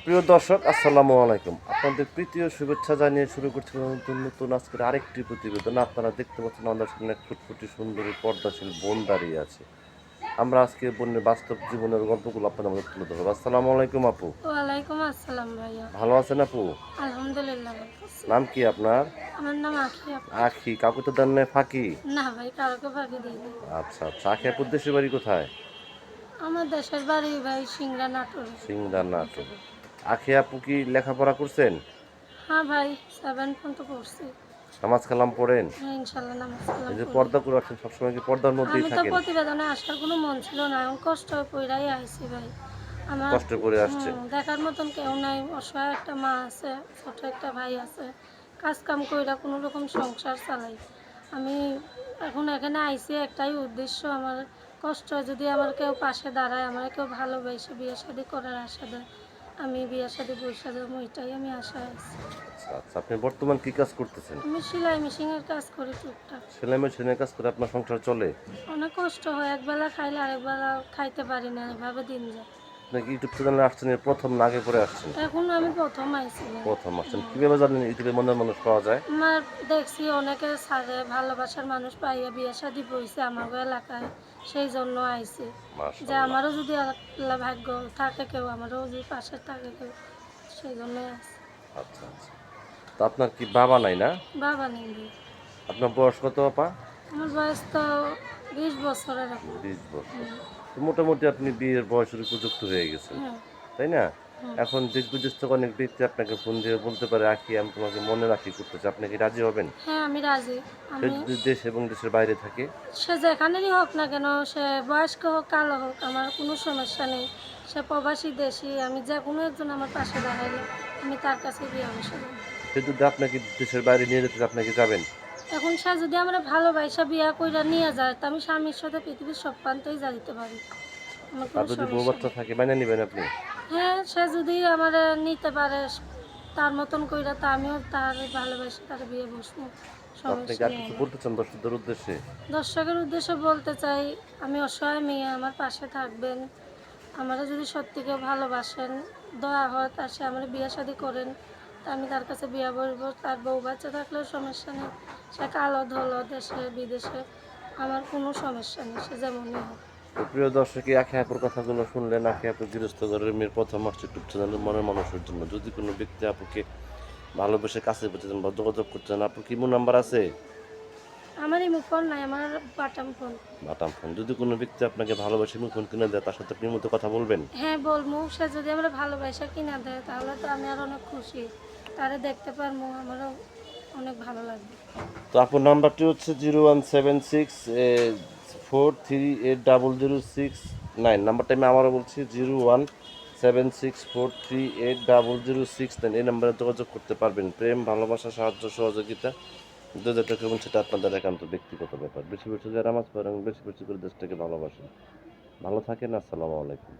প্রিয় দর্শক, আসসালামু আলাইকুম। আপনাদের প্রীতীয় শুভেচ্ছা জানিয়ে শুরু করছি নতুন নতুন আজকের আরেকটি প্রতিবেদন। আপনারা দেখতে পাচ্ছেন আমাদের সামনে এক ফুটফুটি সুন্দরী পর্দাশীল বোন দাঁড়িয়ে আছে। আমরা আজকে বোনের বাস্তব জীবনের গল্পগুলো আপনাদের মধ্যে তুলে ধরবো। আসসালামু আলাইকুম আপু। ওয়ালাইকুম আসসালাম ভাইয়া। ভালো আছেন আপু? আলহামদুলিল্লাহ ভালো আছি। নাম কি আপনার? আমার নাম আখি আপু। আখি। কাউকে তো দেন নাই ফাঁকি? না ভাই, কাউকে ফাঁকি দিইনি। আচ্ছা আচ্ছা। আখি আপুর দেশের বাড়ি কোথায়? আমার দেশের বাড়ি ভাই সিংড়া নাটোর। সিংড়া, নাটোর। আখি আপু কি লেখাপড়া করছেন? হ্যাঁ ভাই, 7 পর্যন্ত পড়ছি। নামাজ কালাম পড়েন? হ্যাঁ, ইনশাল্লাহ নামাজ কালাম এই যে পড়ি। পর্দা করে রাখছেন, সবসময় কি পর্দার মধ্যেই আমি তো থাকেন? প্রতিবেদনে আসার কোনো মন ছিল না, এখন কষ্ট পইড়াই আইছি ভাই। আমার কষ্ট করে আসছেন? দেখার মতন কেউ নাই, অসহায় একটা মা আছে, ছোট একটা ভাই আছে। কাজ কাম কইরা কোনো রকম সংসার চালাই। আমি এখন এখানে আইছি একটাই উদ্দেশ্য, আমার কষ্ট যদি আমার কেউ পাশে দাঁড়ায়, আমার কেউ ভালোবেসে বিয়ে শাদি করার আশা দেয়, আমি বিয়ে শাদি বইসা যাবো, এটাই আমি আশায় আছি। আচ্ছা আচ্ছা। আপনি বর্তমান কি কাজ করতেছেন? আমি সেলাই মেশিনের কাজ করি টুকটাক। সেলাই মেশিনের কাজ করে আপনার সংসার চলে? অনেক কষ্ট হয়, একবেলা খাইলে আরেকবেলা খাইতে পারি না, এভাবে দিন যায়। আপনি কি ইউটিউব চ্যানেলে আসছেন এর প্রথম না আগে পরে আসছেন? এখন আমি প্রথম আইছিলাম। প্রথম আসছেন। কিভাবে জানেন ইউটিউবে মনের মানুষ পাওয়া যায়? আমার দেখছি অনেকে ছাড়ে, ভালোবাসার মানুষ পাইয়া বিয়ে শাদি বইছে আমার এলাকায়, সেই জন্য আইছি। যে মাশাআল্লাহ। আমারও যদি আল্লাহ ভাগ্য থাকে, কেউ আমারও যদি পাশে থাকে কেউ, সেই জন্যই আইছি। আচ্ছা আচ্ছা। তো আপনার কি বাবা নাই না? বাবা নেই ভাই। আপনার বয়স কত আপা? আমার বয়স তো 20 বছর এরকম। 20 বছর। হুম, তো মোটামুটি আপনি বিয়ের বয়সের উপযুক্ত হয়ে গেছেন, হুম, তাই না? হুম। এখন দেশ বিদেশ থেকে অনেক ব্যক্তি আপনাকে ফোন দিয়ে বলতে পারে, আখি আমি তোমাকে মনে রাখি করতে চাই। আপনি কি রাজি হবেন? হ্যাঁ, আমি রাজি। সে আমি, যদি দেশ এবং দেশের বাইরে থাকে? সে যেখানেরই হোক না কেন, সে বয়স্ক হোক কালো হোক, আমার কোনো সমস্যা নেই। সে প্রবাসী দেশি, আমি যে কোনো একজন আমার পাশে দাঁড়াইলে আমি তার কাছে বিয়ে বসে যাবো। সে যদি আপনাকে দেশের বাইরে নিয়ে যেতে চায়, আপনি কি যাবেন? এখন সে যদি আমরা ভালোবাসা বিয়া কইরা নিয়ে যায়, তা আমি স্বামীর সাথে পৃথিবীর সব প্রান্তেই যাইতে পারি, আমার আর কোনো যদি বউ সমস্যা বাচ্চা নেই। থাকে মাইনে নিবেন আপনি? হ্যাঁ, সে যদি আমার নিতে পারে তার মতন কইরা, তা আমিও তার ভালোবাসি, তার বিয়ে বসবো, তো আপনি কি সমস্যা আর নেই কিছু আমার। বলতে চান দর্শকদের উদ্দেশ্যে? দর্শকের উদ্দেশ্যে বলতে চাই, আমি অসহায় মেয়ে, আমার পাশে থাকবেন। আমারা যদি সত্যি কেউ ভালোবাসেন, দয়া হয়, তার সে আমার বিয়ে শাদি করেন, তা আমি তার কাছে বিয়ে বসবো। তার বউ বাচ্চা থাকলেও সমস্যা নেই, সে কালো ধলো দেশে বিদেশে, আমার কোনো সমস্যা নেই, সে যেমনই হোক। তো প্রিয় দর্শক, এই আখি আপুর কথাগুলো শুনলেন। আখি আপু গৃহস্থ ঘরের মেয়ের প্রথম আসছে ইউটিউব চ্যানেল মনের মানুষের জন্য। যদি কোনো ব্যক্তি আপুকে ভালোবেসে কাছে পেতে চান বা যোগাযোগ করতে চান, আপুর কি মো নাম্বার আছে? আমার ইমো ফোন নাই, আমার বাটাম ফোন। বাটাম ফোন। যদি কোনো ব্যক্তি আপনাকে ভালোবেসে মুখ ফোন কিনে দেয়, তার সাথে আপনি মতো কথা বলবেন? হ্যাঁ বলবো, সে যদি আমরা ভালোবাসা কিনা দেয় তাহলে তো আমি আর অনেক খুশি, তারে দেখতে পারবো, আমারও অনেক ভালো লাগবে। তো আপুর নাম্বারটি হচ্ছে 0176438006 9। নাম্বারটা আমি আবারও বলছি, 0176438006 9। এই নাম্বারে যোগাযোগ করতে পারবেন। প্রেম, ভালোবাসা, সাহায্য, সহযোগিতা যেটা করবেন সেটা আপনাদের একান্ত ব্যক্তিগত ব্যাপার। বেশি বেশি করে নামাজ পড়েন, বেশি বেশি করে দেশটাকে ভালোবাসেন। ভালো থাকেন। আসসালামু আলাইকুম।